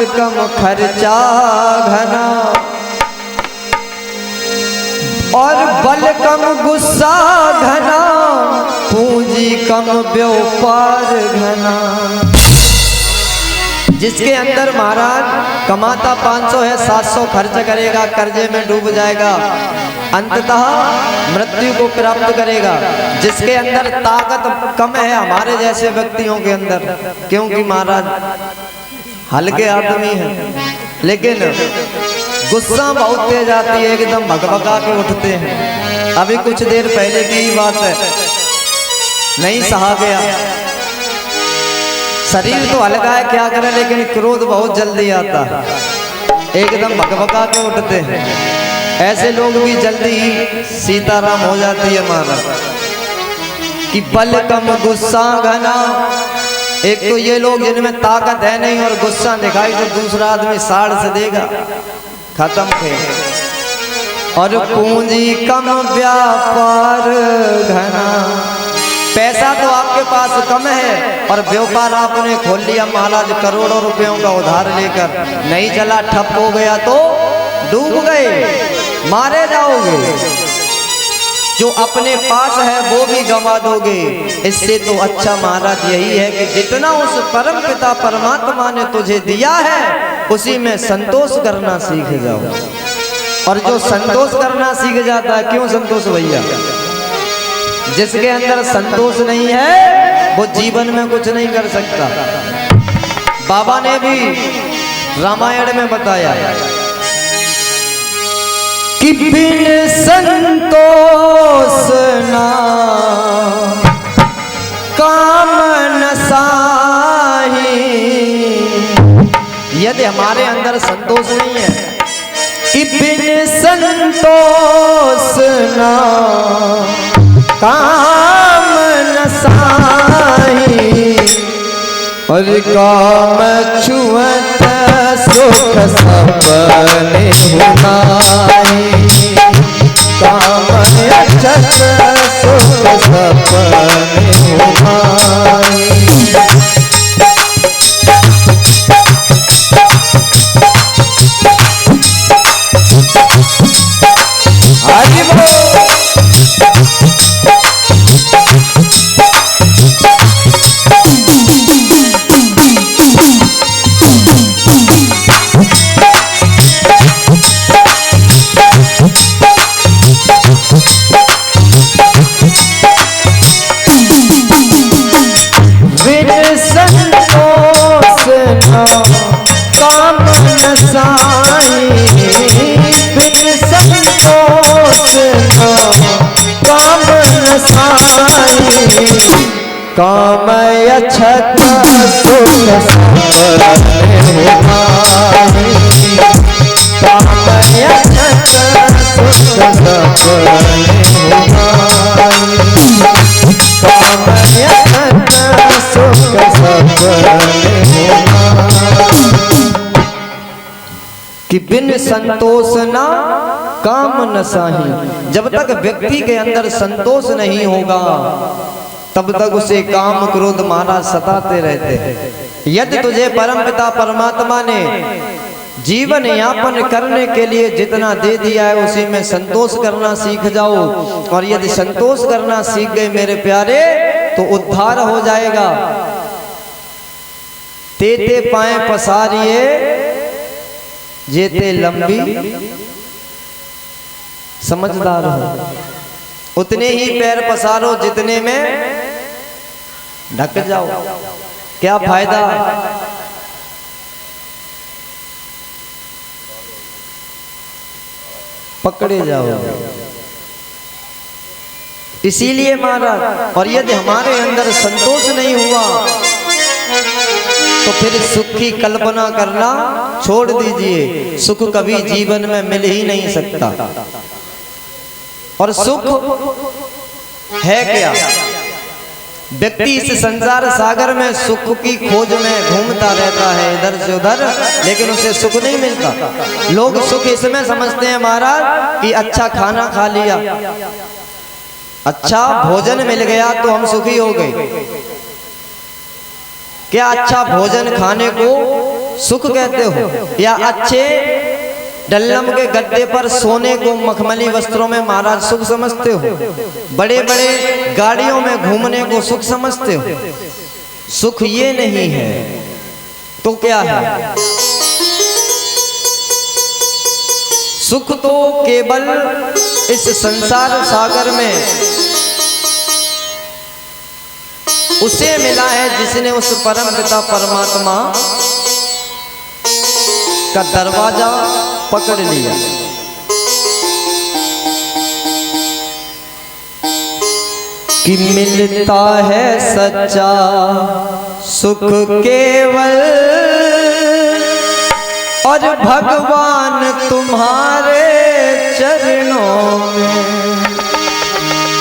कम खर्चा घना, और बल कम गुस्सा घना, पूंजी कम व्यापार घना। जिसके अंदर महाराज कमाता 500 है, 700 खर्च करेगा, कर्जे में डूब जाएगा, अंततः मृत्यु को प्राप्त करेगा। जिसके अंदर ताकत कम है हमारे जैसे व्यक्तियों के अंदर, क्योंकि महाराज हल्के आदमी हैं, लेकिन गुस्सा बहुत तेज आती है, एकदम भगभगा के उठते हैं। अभी कुछ देर पहले की ही बात है, नहीं सहा गया, शरीर तो हल्का है क्या करें, लेकिन क्रोध बहुत जल्दी आता है, एकदम भगभगा के उठते हैं। ऐसे लोग भी जल्दी ही सीताराम हो जाती है महाराज। कि बल कम गुस्सा घना, एक तो ये लोग जिनमें ताकत है नहीं और गुस्सा दिखाई तो दूसरा आदमी साड़ से देगा, खत्म थे। और पूंजी कम व्यापार घना, पैसा तो आपके पास कम है और व्यापार आपने खोल लिया महाराज करोड़ों रुपयों का उधार लेकर, नहीं चला, ठप हो गया तो डूब गए, मारे जाओगे। जो अपने पास है वो भी गंवा दोगे। इससे तो अच्छा महाराज यही है कि जितना उस परम पिता परमात्मा ने तुझे दिया है उसी में संतोष करना सीख जाओ। और जो संतोष करना सीख जाता है, क्यों संतोष भैया? जिसके अंदर संतोष नहीं है वो जीवन में कुछ नहीं कर सकता। बाबा ने भी रामायण में बताया कि बिन संतोष ना काम न साही। यदि हमारे अंदर संतोष नहीं है कि बिन संतोष ना काम न साही, और काम छुअत सुख सपने हुनाई, काम अछत सुख सपने हुनाई। हरि बोल। काम अछत सुख सपने हुनाई, काम अछत सुख सपने हुनाई, काम अछत सुख सपने हुनाई। कि बिन संतोष ना काम न साही। जब तक व्यक्ति के अंदर संतोष नहीं होगा तब तक उसे काम क्रोध महाराज सताते रहते हैं। यदि तुझे परमपिता परमात्मा ने जीवन यापन करने के लिए जितना दे दिया है उसी में संतोष करना सीख जाओ। और यदि संतोष करना सीख गए मेरे प्यारे तो उद्धार हो जाएगा। तेते पाए पसारिए जेते लंबी, समझदार हो उतने ही पैर पसारो जितने में ढक जाओ। क्या फायदा? पकड़े जाओ। इसीलिए महाराज, और यदि हमारे अंदर संतोष नहीं हुआ तो फिर सुख की कल्पना करना छोड़ दीजिए। सुख कभी जीवन में मिल ही नहीं सकता। और सुख है क्या? व्यक्ति इस संसार सागर में सुख की खोज में घूमता रहता है इधर से उधर, लेकिन उसे सुख नहीं मिलता। लोग सुख इसमें समझते हैं महाराज कि अच्छा खाना खा लिया, अच्छा भोजन मिल गया तो हम सुखी हो गए। क्या अच्छा भोजन खाने को सुख कहते हो, या अच्छे डल्लम के गद्दे पर सोने को मखमली वस्त्रों में महाराज सुख समझते हो? बड़े बड़े गाड़ियों में घूमने को सुख समझते हो? सुख ये नहीं है तो क्या है? सुख तो केवल इस संसार सागर में उसे मिला है जिसने उस परम पिता परमात्मा का दरवाजा पकड़ लिया। कि मिलता है सच्चा सुख केवल और भगवान तुम्हारे चरणों में।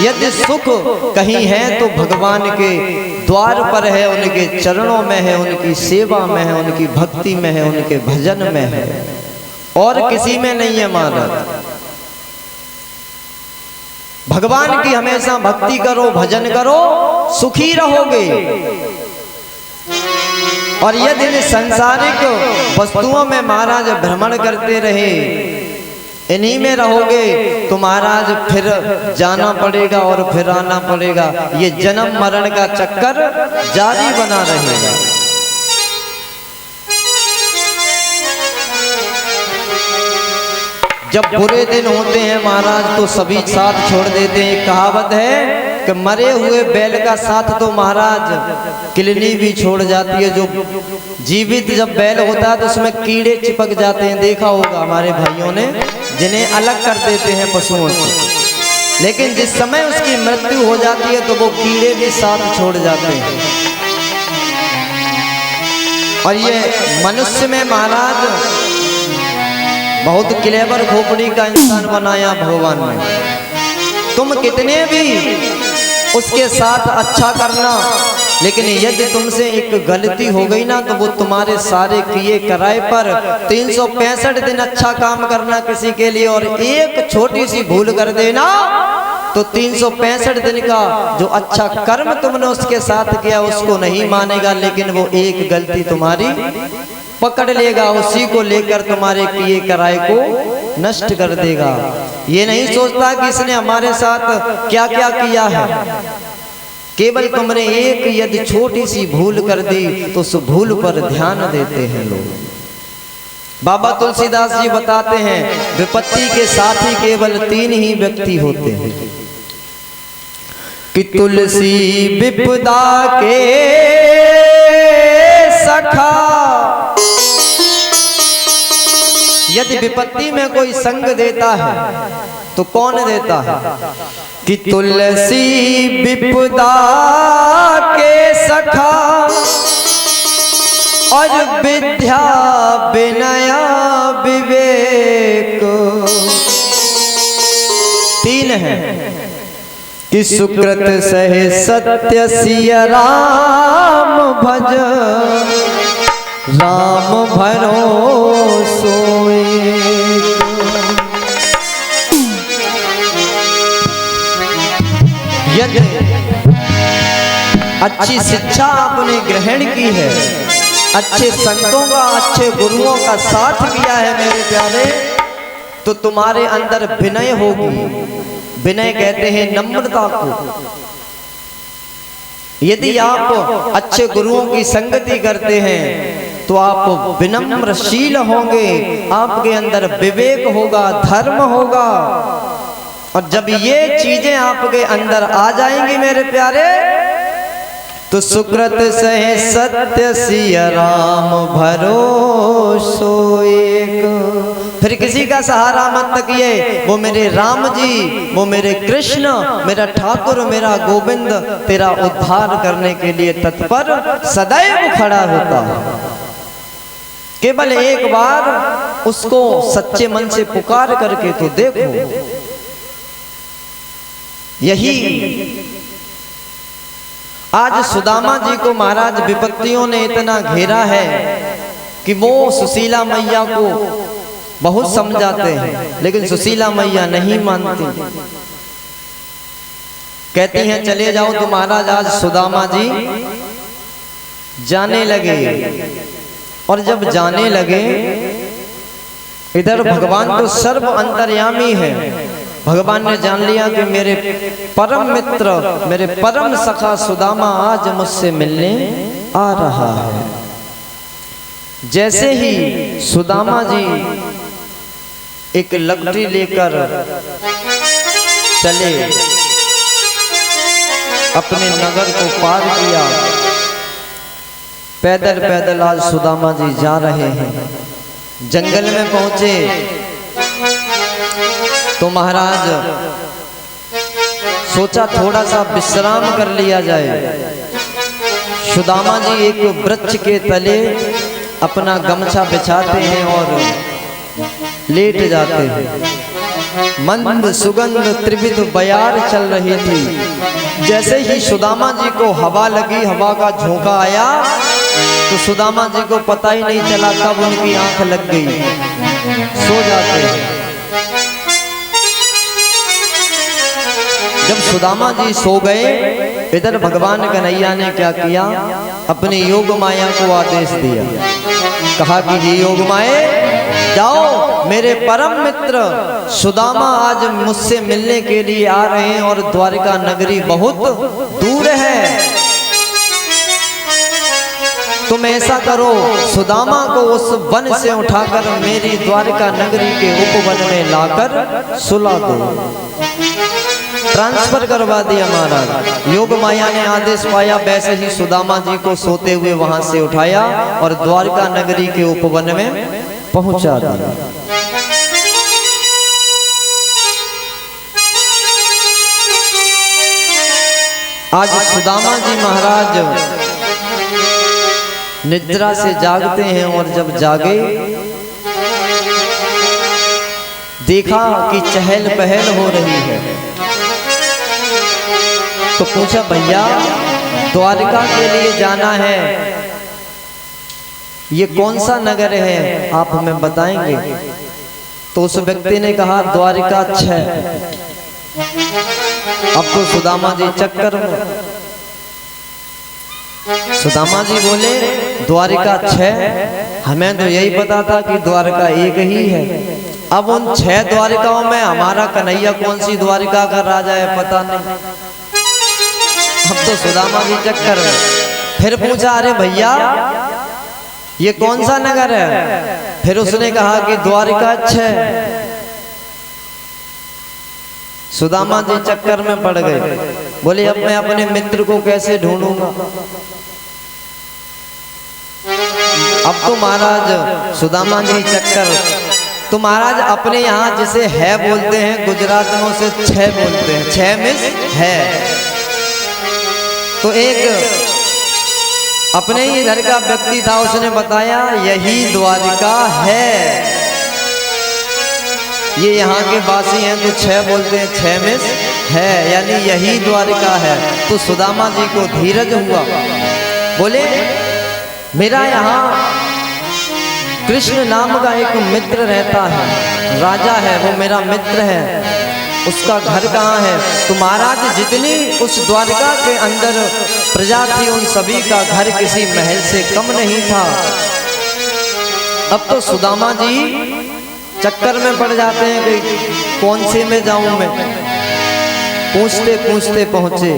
यदि सुख कहीं है तो भगवान के द्वार पर है, उनके चरणों में है, उनकी सेवा में है, उनकी भक्ति में है, उनके भजन में है, और किसी में नहीं है महाराज। भगवान की हमेशा भक्ति करो, भजन करो, सुखी रहोगे। और यदि संसारिक वस्तुओं में महाराज भ्रमण करते रहे, इन्हीं में रहोगे तो महाराज फिर जाना पड़ेगा और फिर आना पड़ेगा। ये जन्म मरण का चक्कर जारी बना रहेगा। जब बुरे दिन होते हैं महाराज तो सभी साथ छोड़ देते हैं। कहावत है कि मरे हुए बैल का साथ तो महाराज किलनी भी छोड़ जाती है। जो जीवित जब बैल होता है तो उसमें कीड़े चिपक जाते हैं, देखा होगा हमारे भाइयों ने, जिन्हें अलग कर देते हैं पशुओं से। लेकिन जिस समय उसकी मृत्यु हो जाती है तो वो कीड़े भी साथ छोड़ जाते हैं। और ये मनुष्य में महाराज बहुत क्लेवर खोपड़ी का इंसान बनाया भगवान ने। तुम कितने भी उसके साथ अच्छा करना, लेकिन यदि तुमसे एक गलती हो गई ना तो वो तुम्हारे सारे किए कराए पर 365 दिन अच्छा काम करना किसी के लिए, और एक छोटी सी भूल कर देना तो 365 दिन का जो अच्छा कर्म तुमने उसके साथ किया उसको नहीं मानेगा, लेकिन वो एक गलती तुम्हारी पकड़ लेगा, उसी को लेकर तुम्हारे किए कराए को नष्ट कर देगा। ये नहीं सोचता कि इसने हमारे साथ क्या क्या किया है। केवल तुमने एक यदि छोटी सी भूल कर दी तो उस भूल पर ध्यान देते हैं लोग। बाबा तुलसीदास जी बताते हैं विपत्ति के साथी केवल 3 ही व्यक्ति होते हैं। कि तुलसी विपदा के सखा, यदि विपत्ति में कोई संग देता है तो कौन देता है? कि तुलसी विपदा के सखा और विद्या विनया विवेक। 3 है कि सुकृत सहे सत्य सिया राम भज, राम भरोसो। यदि अच्छी शिक्षा आपने ग्रहण की है, अच्छे संतों का, अच्छे गुरुओं का साथ किया है मेरे प्यारे, तो तुम्हारे अंदर विनय होगी। विनय कहते हैं नम्रता को। यदि आप अच्छे गुरुओं की संगति करते हैं तो आप विनम्रशील होंगे, आपके अंदर विवेक होगा, धर्म होगा। और जब ये चीजें आपके अंदर आ जाएंगी मेरे प्यारे, तो सुकृत सहे सत्य सिया राम भरोसो एक। फिर किसी का सहारा मत तकिए, वो मेरे राम जी, वो मेरे कृष्ण, मेरा ठाकुर, मेरा गोविंद तेरा उद्धार करने के लिए तत्पर सदैव खड़ा होता है। केवल एक बार उसको सच्चे मन से पुकार करके तो देखो। यही आज सुदामा जी को महाराज विपत्तियों ने इतना घेरा है कि वो सुशीला मैया को बहुत समझाते हैं, लेकिन सुशीला मैया नहीं मानती। कहती हैं चले जाओ। तो महाराज आज सुदामा जी जाने लगे और जब जाने लगे, इधर भगवान तो सर्व अंतर्यामी है। भगवान ने जान लिया कि मेरे परम मित्र, मेरे परम सखा सुदामा आज मुझसे मिलने आ रहा है। जैसे ही सुदामा जी एक लकड़ी लेकर चले, अपने नगर को पार किया, पैदल पैदल आज सुदामा जी जा रहे हैं। जंगल में पहुंचे तो महाराज सोचा थोड़ा सा विश्राम कर लिया जाए। सुदामा जी एक वृक्ष के तले अपना गमछा बिछाते हैं और लेट जाते हैं। मंद सुगंध त्रिविध बयार चल रही थी। जैसे ही सुदामा जी को हवा लगी, हवा का झोंका आया, तो सुदामा जी को पता ही नहीं चला कब उनकी आंख लग गई, सो जाते हैं। जब सुदामा जी सो गए, इधर भगवान कन्हैया ने क्या किया, अपनी योग माया को आदेश दिया। कहा कि ये योग माए, जाओ, मेरे परम मित्र सुदामा आज मुझसे मिलने के लिए आ रहे हैं और द्वारिका नगरी बहुत दूर है। तुम ऐसा करो, सुदामा को उस वन से उठाकर मेरी द्वारिका नगरी के उपवन में लाकर सुला दो। ट्रांसफर करवा दिया महाराज। योग माया ने आदेश पाया, वैसे ही सुदामा जी को सोते हुए वहां से उठाया और द्वारिका नगरी के उपवन में पहुंचा दिया। आज सुदामा जी महाराज निद्रा से जागते हैं और जब जागे, देखा कि चहल पहल हो रही है। तो पूछा, भैया द्वारिका के लिए जाना है, ये कौन सा नगर है, आप हमें बताएंगे? तो उस व्यक्ति ने कहा, द्वारिका 6। अब तो सुदामा जी चक्कर में। सुदामा जी बोले, द्वारिका 6? हमें तो यही पता था कि द्वारिका एक ही है। अब उन 6 द्वारिकाओं में हमारा कन्हैया कौन सी द्वारिका का राजा है पता नहीं। अब तो सुदामा जी चक्कर में। फिर पूछा, अरे भैया ये कौन सा नगर है? फिर उसने कहा कि द्वारिका 6। सुदामा जी चक्कर में पड़ गए। बोले, अब मैं अपने मित्र को कैसे ढूंढूंगा? अब तो महाराज सुदामा जी चक्कर। तो महाराज अपने यहाँ जिसे है बोलते हैं, गुजरात में उसे 6 बोलते हैं। 6 मिस है। तो एक अपने ही घर का व्यक्ति था, उसने बताया यही द्वारिका है। ये यहाँ के वासी हैं तो 6 बोलते हैं, 6 मिस है, यानी यही द्वारिका है। तो सुदामा जी को धीरज हुआ। बोले, मेरा यहाँ कृष्ण नाम का एक मित्र रहता है, राजा है, वो मेरा मित्र है। उसका घर कहाँ है? तो महाराज जितनी उस द्वारिका के अंदर प्रजा थी, उन सभी का घर किसी महल से कम नहीं था। अब तो सुदामा जी चक्कर में पड़ जाते हैं कि कौन से में जाऊं मैं। पूछते पूछते पहुंचे।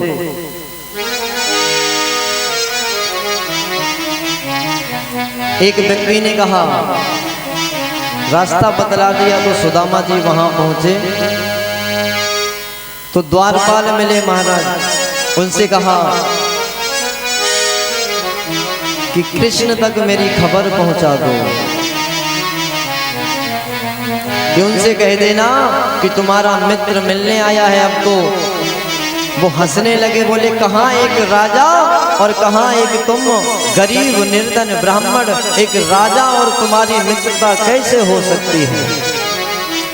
एक व्यक्ति ने कहा, रास्ता बतला दिया। तो सुदामा जी वहां पहुंचे तो द्वारपाल मिले महाराज। उनसे कहा कि कृष्ण तक मेरी खबर पहुंचा दो, कि उनसे कह देना कि तुम्हारा मित्र मिलने आया है। अब तो वो हंसने लगे। बोले, कहाँ एक राजा और कहाँ एक तुम गरीब निर्धन ब्राह्मण, एक राजा और तुम्हारी मित्रता कैसे हो सकती है?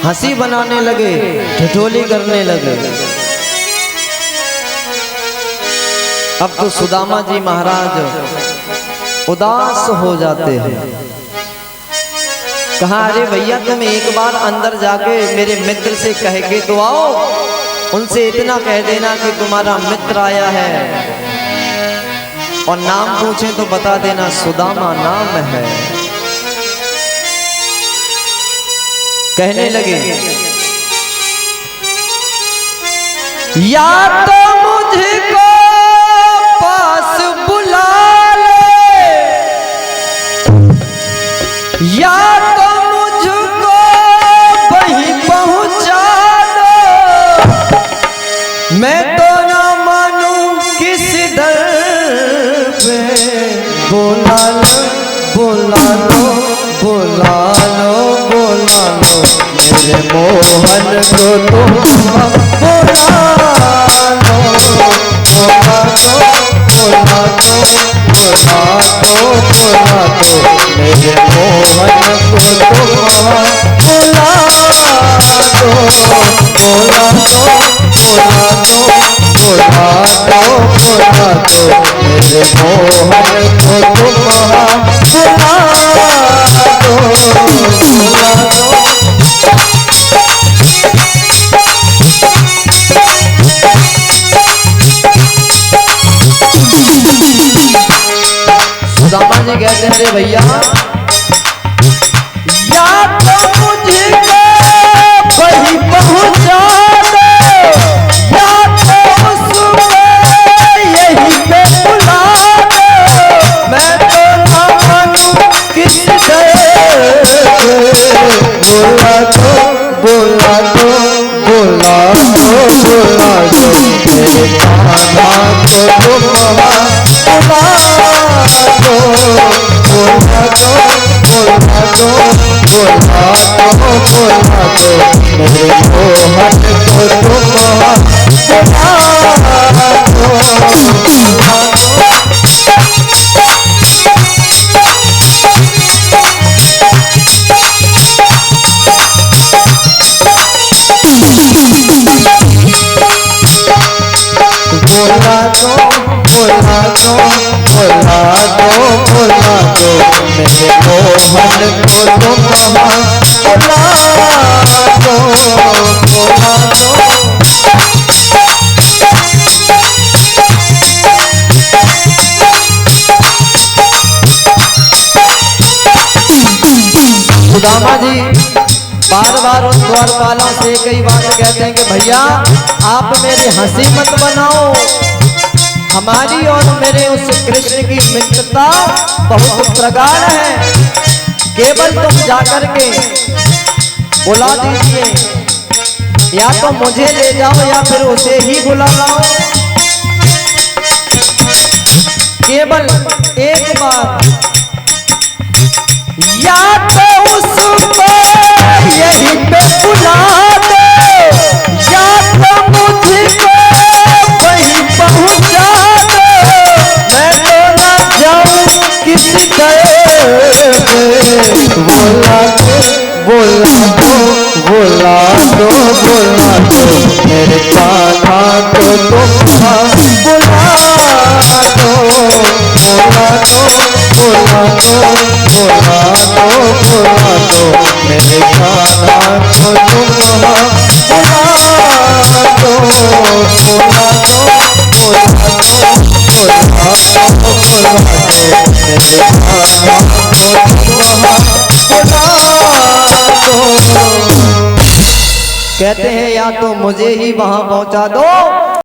हंसी बनाने लगे, ठिठोली करने लगे। अब तो सुदामा जी महाराज उदास हो जाते हैं। कहा, अरे भैया तुम एक बार अंदर जाके मेरे मित्र से कह के तो आओ। उनसे इतना कह देना कि तुम्हारा मित्र आया है, और नाम पूछे तो बता देना सुदामा नाम है। कहने लगे या तो मुझको पास बुला ले या तो मुझको वहीं पहुंचा दो, मैं तो ना मानूं किस दर पे, बुला लो बुला लो बुला लो बुला लो मेरे मोहन को तुम बुला लो, बुला लो बुला लो बुला लो बुला लो मेरे मोहन को तुम बुला लो, बुला लो बुला लो बुला लो बुला लो मेरे मोहन को तुम बुला लो। सुदामा जी कहते हैं रे भैया या तो मुझे वहीं पहुंचा दो या तो उसको यहीं पे बुला दो, मैं तो ना मानूं किस दर बुला दो बुला दो बुला दो बुला दो मेरे कान्हा को तुम बुला दो, बुला दो बुला दो बुला दो बुला दो मेरे मोहन को तुम बुला दो, बुला दो। बुला दो बुला दो बुला दो बुला दो मेरे मोहन को तुम बुला दो, बुला दो। सुदामा जी बार बार उस द्वारपालों से कई बार कहते हैं कि भैया आप मेरी हंसी मत बनाओ, हमारी और मेरे उस कृष्ण की मित्रता बहुत प्रगाढ़ है, केवल तुम जाकर के बुला दीजिए, या तो मुझे ले जाओ या फिर उसे ही बुला लाओ, केवल एक बार या तो उसको यहीं पे बुला दो या तो मुझको वहीं पहुंचा दो, मैं तो ना जाऊं किसी दर पे, बुला दो बुला दो बुला दो बुला दो मेरे कान्हा को तुम बुला दो, बुला दो बुला दो बुला दो बुला दो मेरे कान्हा को तुम बुला दो, बुला दो बुला दो बुला दो बुला दो मेरे कान्हा को तुम बुला दो। कहते हैं या तो मुझे ही वहां पहुंचा दो